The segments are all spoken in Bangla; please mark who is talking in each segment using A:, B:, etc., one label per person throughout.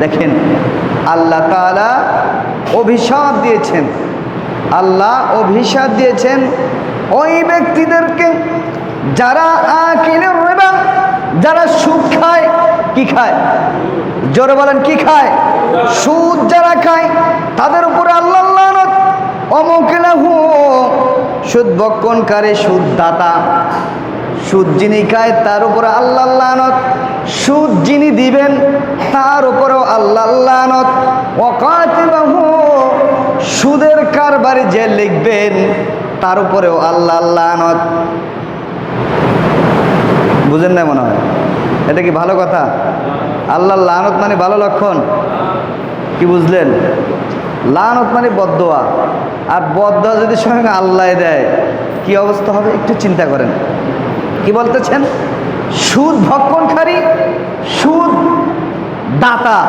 A: দেখেন আল্লাহ তাআলা অভিশাপ দিয়েছেন, আল্লাহ অভিশাপ দিয়েছেন ওই ব্যক্তিদেরকে যারা আকিলুর রিবা, যারা সুদ খায়। কি খায়? জোরে বলেন, কি খায়? সুদ যারা খায় তাদের উপরে আল্লাহ লানত। অমুকিলাহু, সুদ বক্ষণকারী, সুদ দাতা, সুদ যিনি খায় তার উপরে আল্লাহ লানত। সুদ যিনি দিবেন তার উপরেও আল্লাহ লানত। ওয়াকাতিবাহু, সুদের কারবারে যে লিখবেন তার উপরেও আল্লাহ লানত। বুঝেন না মনে হয়? এটা কি ভালো কথা? আল্লাহ লানত মানে ভালো লক্ষণ? কি বুঝলেন? লানত মানে বদদোয়া, আর বদদোয়া যদি স্বয়ং আল্লাহ দেয় কি অবস্থা হবে একটু চিন্তা করেন। কি বলতেছেন? সুদ ভক্ষণকারী, সুদ দাতা,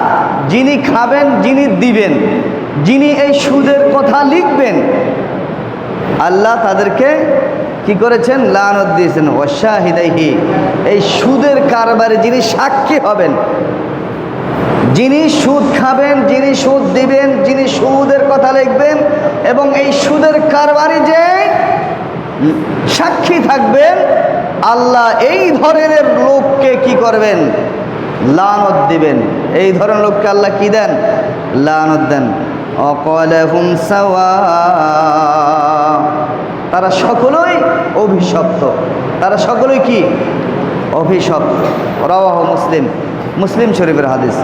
A: যিনি খাবেন, যিনি দিবেন, যিনি এই সুদের কথা লিখবেন, আল্লাহ তাদেরকে কি করেছেন? লানত দিয়েছেন। ওয়াশাহিদাইহি, এই সুদের কারবারে যিনি সাক্ষী হবেন, যিনি সুদ খাবেন, যিনি সুদ দিবেন, যিনি সুদের কথা লিখবেন এবং এই সুদের কারবারে যে সাক্ষী থাকবেন, আল্লাহ এই ধরনের লোককে কি করবেন? লানত দিবেন। এই ধরনের লোককে আল্লাহ কি দেন? লানত দেন। অকলাহুম সাওয়া, তারা সকলেই অভিশপ্ত, তারা সকলেই কি? অভিশপ্ত। রাওয়াহু মুসলিম, মুসলিম শরীফের হাদিস।